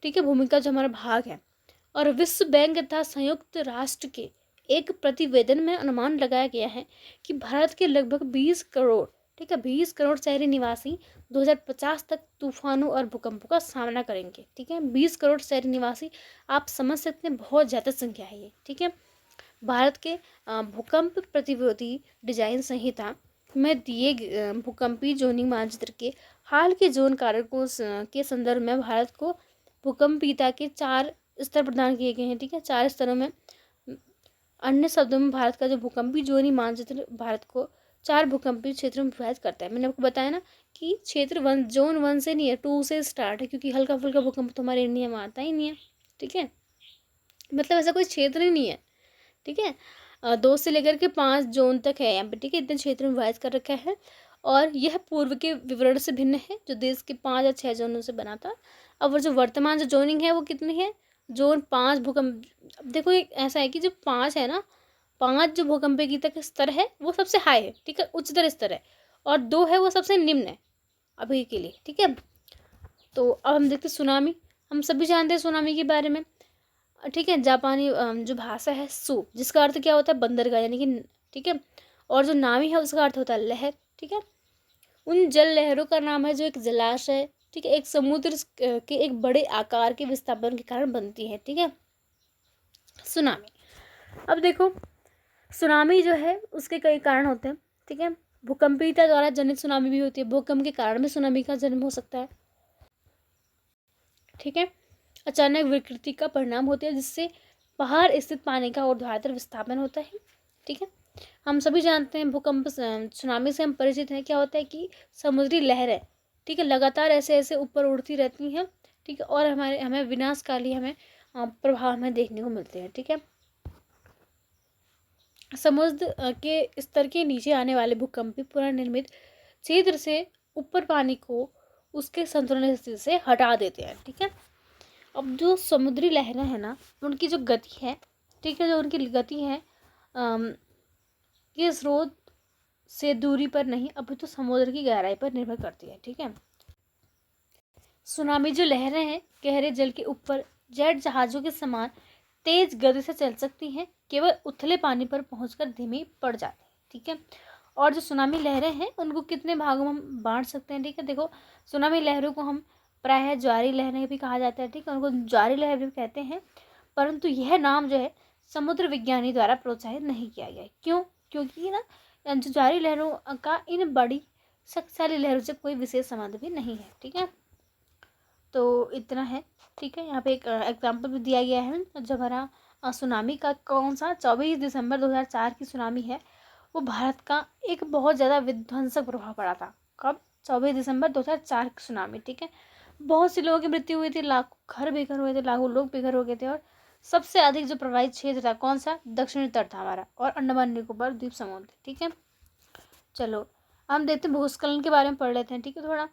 ठीक है, भूमि का जो हमारा भाग है। और विश्व बैंक तथा संयुक्त राष्ट्र के एक प्रतिवेदन में अनुमान लगाया गया है कि भारत के लगभग 20 करोड़, ठीक है, 20 करोड़ शहरी निवासी 2050 तक तूफानों और भूकंपों का सामना करेंगे, ठीक है। 20 करोड़ शहरी निवासी, आप समझ सकते हैं बहुत ज़्यादा संख्या है ये, ठीक है। भारत के भूकंप प्रतिरोधी डिजाइन संहिता में दिए भूकंपीय जोनिंग मानचित्र के हाल के जोन कारकों के संदर्भ में भारत को भूकंपीयता के 4 स्तर प्रदान किए गए हैं, ठीक है। 4 स्तरों में, अन्य शब्दों में भारत का जो भूकंपीय जोनिंग मानचित्र भारत को 4 भूकंपीय क्षेत्रों में विभाजित करता है। मैंने आपको बताया ना कि क्षेत्र 1 जोन 1 से नहीं है, 2 से स्टार्ट है, क्योंकि हल्का फुल्का भूकंप तो हमारे इंडिया में आता ही नहीं है, ठीक है। मतलब ऐसा कोई क्षेत्र ही नहीं है, ठीक है। 2 से लेकर के 5 जोन तक है यहाँ पे, ठीक है। इतने क्षेत्र में विभाजित कर रखा है और यह पूर्व के विवरण से भिन्न है जो देश के 5 या 6 जोनों से बना था। अब वो जो वर्तमान जो जोनिंग है वो कितनी है, जोन 5 भूकंप। अब देखो एक ऐसा है कि जो 5 है ना, 5 जो भूकंप की तक स्तर है वो सबसे हाई है, ठीक है, उच्चतर स्तर है। और 2 है वो सबसे निम्न है अभी के लिए, ठीक है। तो अब हम देखते हैं सुनामी। हम सभी जानते हैं सुनामी के बारे में, ठीक है। जापानी जो भाषा है सु, जिसका अर्थ क्या होता है बंदरगाह, यानी कि, ठीक है। और जो नामी है उसका अर्थ होता है लहर, ठीक है। उन जल लहरों का नाम है जो एक जलाशय, ठीक है, एक समुद्र के एक बड़े आकार के विस्थापन के कारण बनती है, ठीक है, सुनामी। अब देखो सुनामी जो है उसके कई कारण होते हैं, ठीक है। भूकंपीयता द्वारा जनित सुनामी भी होती है, भूकंप के कारण भी सुनामी का जन्म हो सकता है, ठीक है। अचानक विकृति का परिणाम होता है जिससे पहाड़ स्थित पानी का ऊर्ध्वाधर विस्थापन होता है, ठीक है। हम सभी जानते हैं भूकंप सुनामी से हम परिचित हैं। क्या होता है कि समुद्री लहरें, ठीक है, लगातार ऐसे ऐसे ऊपर उड़ती रहती हैं, ठीक है, और हमें विनाशकाली प्रभाव हमें देखने को मिलते हैं, ठीक है। समुद्र के स्तर के नीचे आने वाले भूकंपीय पुनर्निर्मित क्षेत्र से ऊपर पानी को उसके संतुलन स्थिति से हटा देते हैं, ठीक है। अब जो समुद्री लहरें हैं ना, उनकी जो गति है, ठीक है, जो उनकी गति है ये स्रोत से दूरी पर नहीं, अभी तो समुद्र की गहराई पर निर्भर करती है, ठीक है। सुनामी जो लहरें हैं गहरे जल के ऊपर जेट जहाजों के समान तेज गति से चल सकती हैं, केवल उथले पानी पर पहुंचकर धीमी पड़ जाती है, ठीक है। और जो सुनामी लहरें हैं उनको कितने भागों में हम बांट सकते हैं, ठीक है। देखो सुनामी लहरों को हम प्रायः ज्वारी लहरें भी कहा जाता है, ठीक है, उनको ज्वारी लहर भी कहते हैं। परंतु यह नाम जो है समुद्र विज्ञानी द्वारा प्रोत्साहित नहीं किया गया। क्यों? क्योंकि ना जो ज्वारी लहरों का इन बड़ी शक्तिशाली लहरों से कोई विशेष संबंध भी नहीं है, ठीक है। तो इतना है, ठीक है। यहाँ पे एक एग्जाम्पल भी दिया गया है जो हमारा सुनामी का कौन सा 24 दिसंबर 2004 की सुनामी है, वो भारत का एक बहुत ज़्यादा विध्वंसक प्रभाव पड़ा था। कब? 24 दिसंबर 2004 की सुनामी, ठीक है। बहुत से लोगों की मृत्यु हुई थी, लाखों घर बेघर हुए थे, लाखों लोग बेघर हो गए थे। और सबसे अधिक जो प्रभावित क्षेत्र था कौन सा? दक्षिणी तट था हमारा, और अंडमान निकोबार द्वीप समूह थे, ठीक है। चलो हम देखते हैं भूस्खलन के बारे में पढ़ लेते हैं, ठीक है। थोड़ा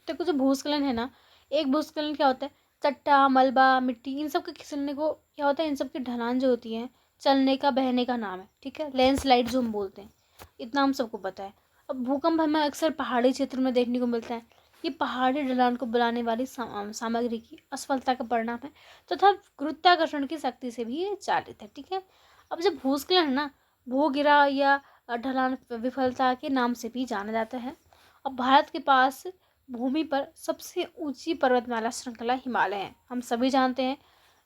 देखो जो भूस्खलन है ना, एक भूस्खलन क्या होता है, चट्टा मलबा मिट्टी इन सब के खिसलने को क्या होता है, इन सब की ढलान जो होती है चलने का बहने का नाम है, ठीक है। लैंडस्लाइड जो हम बोलते हैं, इतना हम सबको पता है। अब भूकंप हमें अक्सर पहाड़ी क्षेत्र में देखने को मिलता है। ये पहाड़ी ढलान को बनाने वाली सामग्री की असफलता का परिणाम है तथा गुरुत्वाकर्षण की शक्ति से भी ये चालित है, ठीक है। अब जब भूस्खलन है ना, भूगिरा या ढलान विफलता के नाम से भी जाना जाता है। अब भारत के पास भूमि पर सबसे ऊंची पर्वतमाला श्रृंखला हिमालय है, हम सभी जानते हैं,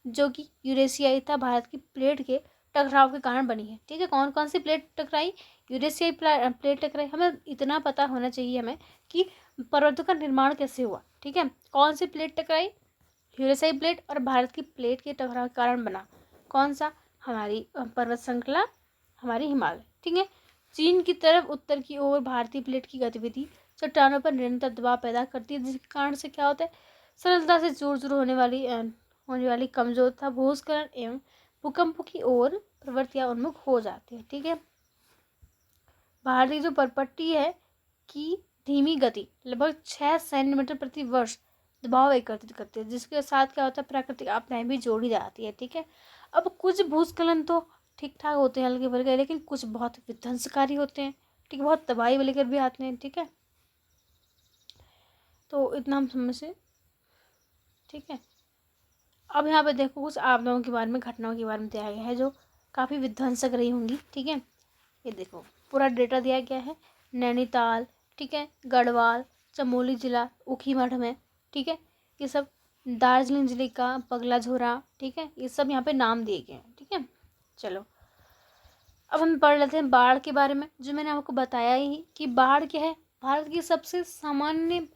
जो कि यूरेशियाई तथा भारत की प्लेट के टकराव के कारण बनी है, ठीक है। कौन कौन सी प्लेट टकराई? यूरेशियाई प्लेट टकराई। हमें इतना पता होना चाहिए हमें कि पर्वतों का निर्माण कैसे हुआ, ठीक है। कौन सी प्लेट टकराई? यूरेशियाई प्लेट और भारत की प्लेट के टकराव के कारण बना। कौन सा? हमारी पर्वत श्रृंखला, हमारी हिमालय। ठीक है। चीन की तरफ उत्तर की ओर भारतीय प्लेट की गतिविधि चट्टानों पर निरंतर दबाव पैदा करती है, जिसके कारण से क्या होता है, सरलता से चूर चूर होने वाली कमजोर तथा भूस्खलन एवं भूकंपों की ओर प्रवृत्तियां उन्मुख हो जाती है। ठीक है। भारतीय जो परपट्टी है की धीमी गति लगभग 6 सेंटीमीटर प्रति वर्ष दबाव एकत्रित करती है, जिसके साथ क्या होता है, प्राकृतिक आपदाएं भी जोड़ी जाती है। ठीक है। अब कुछ भूस्खलन तो ठीक ठाक होते हैं, हल्के फुल्के, लेकिन कुछ बहुत विध्वंसकारी होते हैं। ठीक है। बहुत तबाही लेकर भी आते हैं। ठीक है। तो इतना हम समझ से। ठीक है। अब यहाँ पे देखो कुछ आपदाओं के बारे में, घटनाओं के बारे में दिया गया है जो काफ़ी विध्वंसक रही होंगी। ठीक है। ये देखो पूरा डेटा दिया गया है। नैनीताल, ठीक है, गढ़वाल, चमोली जिला ऊखीमठ में, ठीक है, ये सब दार्जिलिंग जिले का पगलाझोरा, ठीक है, ये सब यहाँ पे नाम दिए गए हैं। ठीक है। चलो अब हम पढ़ लेते हैं बाढ़ के बारे में। जो मैंने आपको बताया ही कि बाढ़ क्या है, भारत की सबसे सामान्य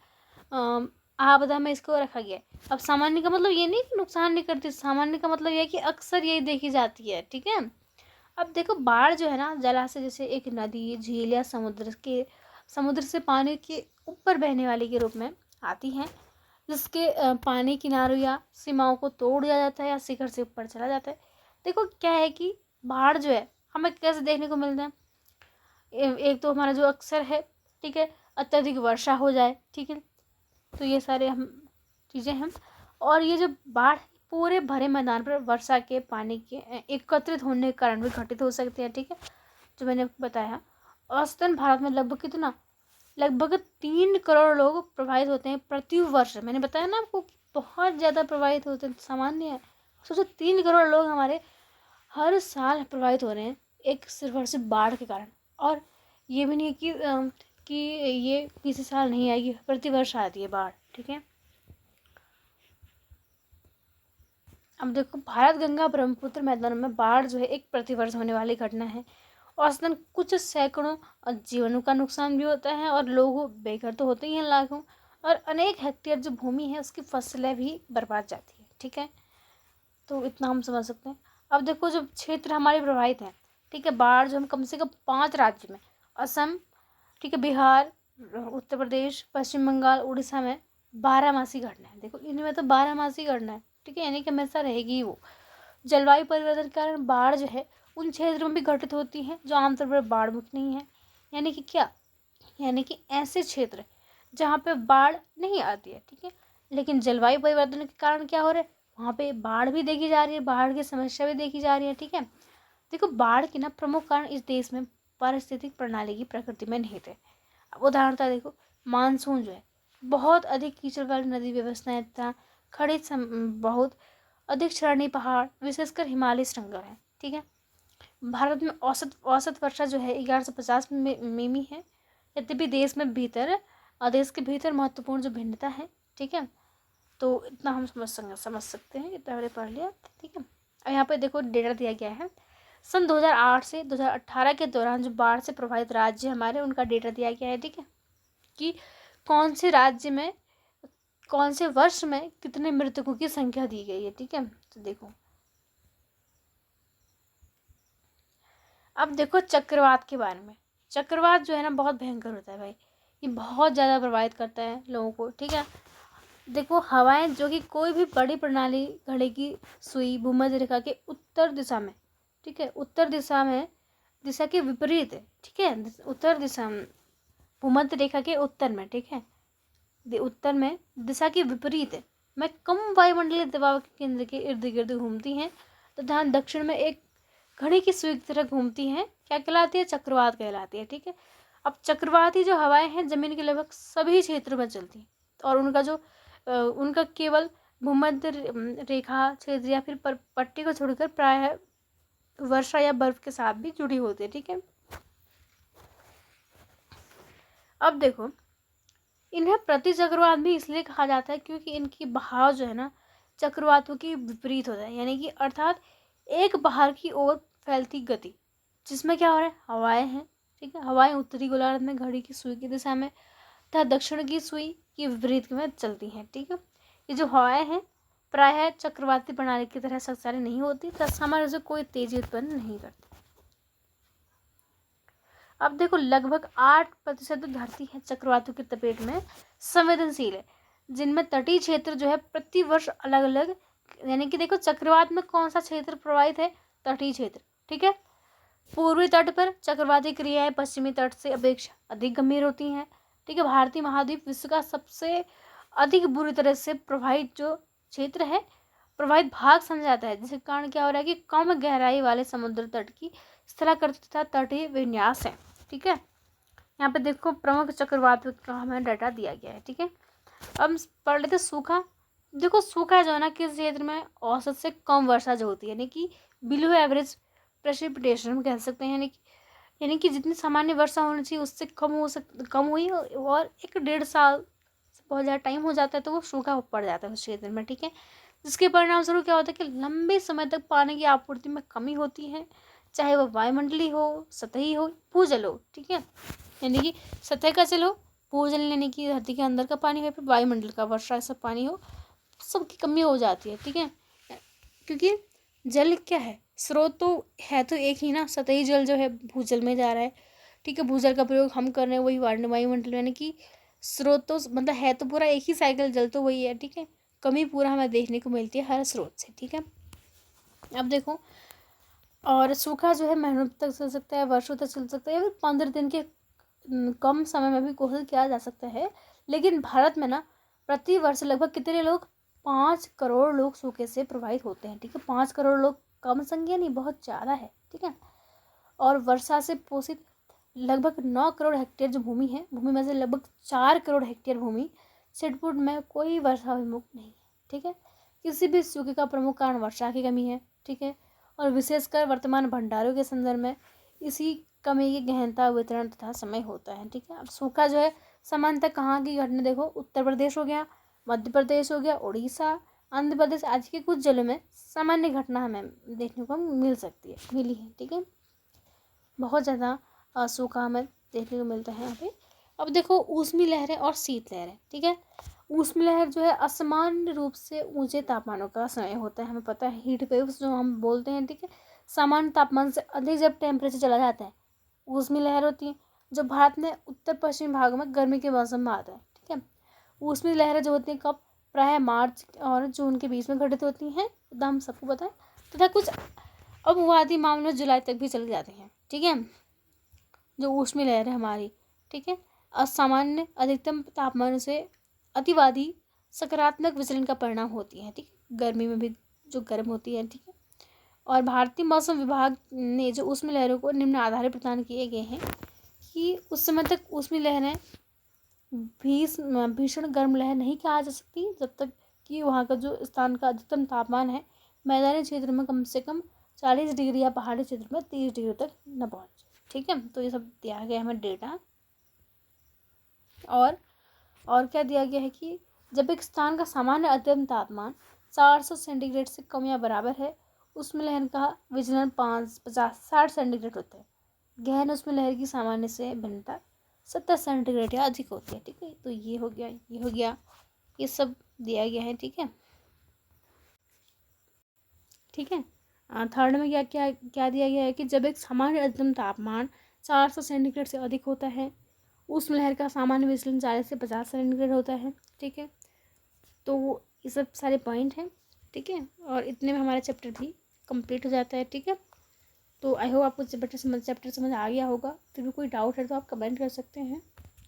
आपदा में इसको रखा गया है। अब सामान्य का मतलब ये नहीं कि नुकसान नहीं करती, सामान्य का मतलब ये है कि अक्सर यही देखी जाती है। ठीक है। अब देखो बाढ़ जो है ना, जलाशय जैसे एक नदी, झील या समुद्र से पानी के ऊपर बहने वाली के रूप में आती हैं, जिसके पानी किनारों या सीमाओं को तोड़ दिया जाता है या शिखर से ऊपर चला जाता है। देखो क्या है कि बाढ़ जो है हमें कैसे देखने को मिलता है, एक तो हमारा जो अक्सर है, ठीक है, अत्यधिक वर्षा हो जाए, ठीक है, तो ये सारे हम चीज़ें हैं। और ये जो बाढ़ पूरे भरे मैदान पर वर्षा के पानी के एकत्रित होने के कारण भी घटित हो सकते हैं। ठीक है। जो मैंने बताया, औसतन भारत में लगभग कितना, लगभग 3 करोड़ लोग प्रभावित होते हैं प्रति वर्ष। मैंने बताया ना आपको कि बहुत ज़्यादा प्रभावित होते हैं, सामान्य है। सोचो 3 करोड़ लोग हमारे हर साल प्रभावित हो रहे हैं एक सिर्फ और सिर्फ बाढ़ के कारण। और ये भी नहीं है कि ये किसी साल नहीं आएगी, प्रति वर्ष आती है बाढ़। ठीक है। अब देखो भारत गंगा ब्रह्मपुत्र मैदानों में बाढ़ जो है एक प्रतिवर्ष होने वाली घटना है। औसतन कुछ सैकड़ों जीवनों का नुकसान भी होता है और लोग बेघर तो होते ही हैं लाखों, और अनेक हेक्टेयर जो भूमि है उसकी फसलें भी बर्बाद जाती है। ठीक है। तो इतना हम समझ सकते हैं। अब देखो जो क्षेत्र हमारे प्रभावित हैं, ठीक है, बाढ़ जो हम कम से कम 5 राज्य में, असम, ठीक है, बिहार, उत्तर प्रदेश, पश्चिम बंगाल, उड़ीसा में 12मासी घटना है। देखो इनमें तो 12मासी घटना है। ठीक है। यानी कि हमेशा रहेगी वो। जलवायु परिवर्तन के कारण बाढ़ जो है उन क्षेत्रों में भी घटित होती है जो आमतौर पर बाढ़ मुक्त नहीं है। यानी कि क्या, यानी कि ऐसे क्षेत्र जहाँ पे बाढ़ नहीं आती है, ठीक है, लेकिन जलवायु परिवर्तन के कारण क्या हो रहा है, वहाँ पे बाढ़ भी देखी जा रही है, बाढ़ की समस्या भी देखी जा रही है। ठीक है। देखो बाढ़ के ना प्रमुख कारण इस देश में पारिस्थितिक प्रणाली की प्रकृति में निहित है। अब उदाहरणतः देखो मानसून जो है, बहुत अधिक कीचड़ वाली नदी व्यवस्थाएं तथा बहुत अधिक चरणीय पहाड़, विशेषकर हिमालय श्रृंखला है। ठीक है। भारत में औसत वर्षा जो है 1150 मिमी है। यद्यपि देश के भीतर महत्वपूर्ण जो भिन्नता है। ठीक है। तो इतना हम समझ सकते हैं, इतना मैंने पढ़ लिया। ठीक है। अब यहाँ पे देखो डेटा दिया गया है। सन 2008 से 2018 के दौरान जो बाढ़ से प्रभावित राज्य हमारे, उनका डेटा दिया गया है। ठीक है। कि कौन से राज्य में कौन से वर्ष में कितने मृतकों की संख्या दी गई है। ठीक है। तो देखो अब देखो चक्रवात के बारे में। चक्रवात जो है ना बहुत भयंकर होता है भाई, ये बहुत ज़्यादा प्रभावित करता है लोगों को। ठीक है। देखो हवाएं जो कि कोई भी बड़ी प्रणाली घड़े की सुई भूमध्य रेखा के उत्तर दिशा में, ठीक है, उत्तर दिशा में, दिशा के विपरीत है। ठीक है। उत्तर दिशा में, भूमध्य रेखा के उत्तर में, ठीक है, उत्तर में दिशा के विपरीत है, में कम वायुमंडलीय दबाव के केंद्र के इर्द गिर्द घूमती हैं तथा दक्षिण में एक घड़ी की सुई की तरह घूमती हैं। क्या कहलाती है, चक्रवात कहलाती है। ठीक है। अब चक्रवाती जो हवाएं हैं जमीन के लगभग सभी क्षेत्रों में चलती हैं और उनका केवल भूमध्य रेखा क्षेत्र या फिर पट्टी को छोड़कर प्रायः वर्षा या बर्फ के साथ भी जुड़ी होती है। ठीक है। अब देखो इन्हें प्रति चक्रवात भी इसलिए कहा जाता है क्योंकि इनकी बहाव जो है ना चक्रवातों की विपरीत होता है। यानी कि अर्थात एक बाहर की ओर फैलती गति, जिसमें क्या हो रहा है, हवाएं हैं। ठीक है। हवाएं उत्तरी गोलार्ध में घड़ी की सुई की दिशा में तथा दक्षिण की सुई की विपरीत में चलती हैं। ठीक है। ये जो हवाएं हैं प्रायः चक्रवाती प्रणाली की तरह शक्तिशाली नहीं होती तथा सामान्य रूप से कोई तेजी उत्पन्न नहीं करती। अब देखो लगभग 8% धरती है चक्रवातों की तपेट में संवेदनशील है, जिनमें तटीय क्षेत्र जो है प्रति वर्ष अलग अलग, यानी कि देखो चक्रवात में कौन सा क्षेत्र प्रभावित है, तटीय क्षेत्र। ठीक है, पूर्वी तट पर चक्रवाती क्रियाएं पश्चिमी तट से अपेक्षा अधिक गंभीर होती हैं। ठीक है, भारतीय महाद्वीप विश्व का सबसे अधिक बुरी तरह से प्रभावित जो क्षेत्र है, प्रभावित भाग समझा जाता है, जिसके कारण क्या हो रहा है कि कम गहराई वाले समुद्र तट की स्थलाकृति तथा तटीय विन्यास है। ठीक है, यहाँ पे देखो प्रमुख चक्रवात का हमें डाटा दिया गया है। ठीक है, अब पढ़ लेते सूखा। देखो सूखा जो है ना, किस क्षेत्र में औसत से कम वर्षा जो होती है, यानी कि बिलो एवरेज प्रेसिपिटेशन हम कह सकते हैं, यानी कि जितनी सामान्य वर्षा होनी चाहिए उससे कम हुई और 1-1.5 साल से बहुत ज़्यादा टाइम हो जाता है तो वो सूखा पड़ जाता है उस क्षेत्र में। ठीक है, जिसके परिणाम स्वरूप क्या होता है कि लंबे समय तक पानी की आपूर्ति में कमी होती है, चाहे वो वायुमंडलीय हो, सतही हो, भूजल हो। ठीक है, यानी कि सतह का जल हो, भूजल यानी कि धरती के अंदर का पानी हो, फिर वायुमंडल का वर्षा सब पानी हो, सबकी कमी हो जाती है। ठीक है, क्योंकि जल क्या है, स्रोत तो है तो एक ही ना, सतही जल जो है भूजल में जा रहा है। ठीक है, भूजल का प्रयोग हम कर रहे हैं वही वायुमंडल, यानी कि स्रोत तो मतलब है तो पूरा एक ही साइकिल, जल तो वही है। ठीक है, कमी पूरा हमें देखने को मिलती है हर स्रोत से। ठीक है, अब देखो और सूखा जो है महीनों तक चल सकता है, वर्षों तक चल सकता है, या फिर 15 दिन के कम समय में भी कोशिश किया जा सकता है। लेकिन भारत में ना प्रति वर्ष लगभग कितने लोग, 5 करोड़ लोग सूखे से प्रभावित होते हैं। ठीक है, 5 करोड़ लोग कम संख्या नहीं, बहुत ज़्यादा है। ठीक है, और वर्षा से पोषित लगभग 9 करोड़ हेक्टेयर जो भूमि है, भूमि में से लगभग 4 करोड़ हेक्टेयर भूमि छिटपुट में कोई वर्षा विमुख नहीं है। ठीक है, किसी भी सूखे का प्रमुख कारण वर्षा की कमी है। ठीक है, और विशेषकर वर्तमान भंडारों के संदर्भ में इसी कमी की गहनता, वितरण तथा समय होता है। ठीक है, अब सूखा जो है सामान्यतः कहाँ की घटना, देखो उत्तर प्रदेश हो गया, मध्य प्रदेश हो गया, उड़ीसा, आंध्र प्रदेश आदि के कुछ जिलों में सामान्य घटना हमें देखने को मिली है। ठीक है, बहुत ज़्यादा सूखा हमें देखने को मिलता है यहाँ पे। अब देखो ऊष्मी लहरें और शीत लहरें। ठीक है, ऊष्मी लहर जो है असामान्य रूप से ऊंचे तापमानों का समय होता है, हमें पता है, हीट वेव्स जो हम बोलते हैं। ठीक है, सामान्य तापमान से अधिक जब टेम्परेचर चला जाता है, ऊष्मी लहर होती है, जो भारत में उत्तर पश्चिमी भागों में गर्मी के मौसम में आता है। ठीक है, ऊष्मी लहरें जो होती हैं कब, प्रायः मार्च और जून के बीच में घटित होती हैं, एकदम सबको पता है, तथा कुछ अपवादी मामलों में जुलाई तक भी चली जाती हैं। ठीक है, जो ऊष्मी लहर है हमारी, ठीक है, असामान्य अधिकतम तापमान से अतिवादी सकारात्मक विचलन का परिणाम होती है। ठीक, गर्मी में भी जो गर्म होती है। ठीक है, और भारतीय मौसम विभाग ने जो ऊष्मी लहरों को निम्न आधार प्रदान किए गए हैं कि उस समय तक ऊष्मी लहरें भीषण गर्म लहर नहीं कहा जा सकती जब तक कि वहाँ का जो स्थान का अधिकतम तापमान है मैदानी क्षेत्र में कम से कम 40 डिग्री या पहाड़ी क्षेत्र में 30 डिग्री तक न पहुँचे। ठीक है, तो ये सब दिया गया हमें डेटा। और क्या दिया गया है कि जब एक स्थान का सामान्य अधिकतम तापमान 400 सेंटीग्रेड से कम या बराबर है, उसमें लहर का विचलन 50-60 सेंटीग्रेड होता है। गहन उसमें लहर की सामान्य से भिन्नता 70 सेंटीग्रेड या अधिक होती है। ठीक है, तो ये हो गया, ये सब दिया गया है। ठीक है, ठीक है, थर्ड में क्या दिया गया है कि जब एक सामान्य अधिकतम तापमान 400 सेंटीग्रेड से अधिक होता है, उस लहर का सामान्य विचलन 40 से 50 सेंटीग्रेड होता है। ठीक है, तो ये सब सारे पॉइंट हैं। ठीक है, और इतने में हमारा चैप्टर भी कंप्लीट हो जाता है। ठीक है, तो आई होप आपको चैप्टर समझ आ गया होगा। फिर भी कोई डाउट है तो आप कमेंट कर सकते हैं।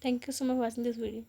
Thank you so much for watching this video.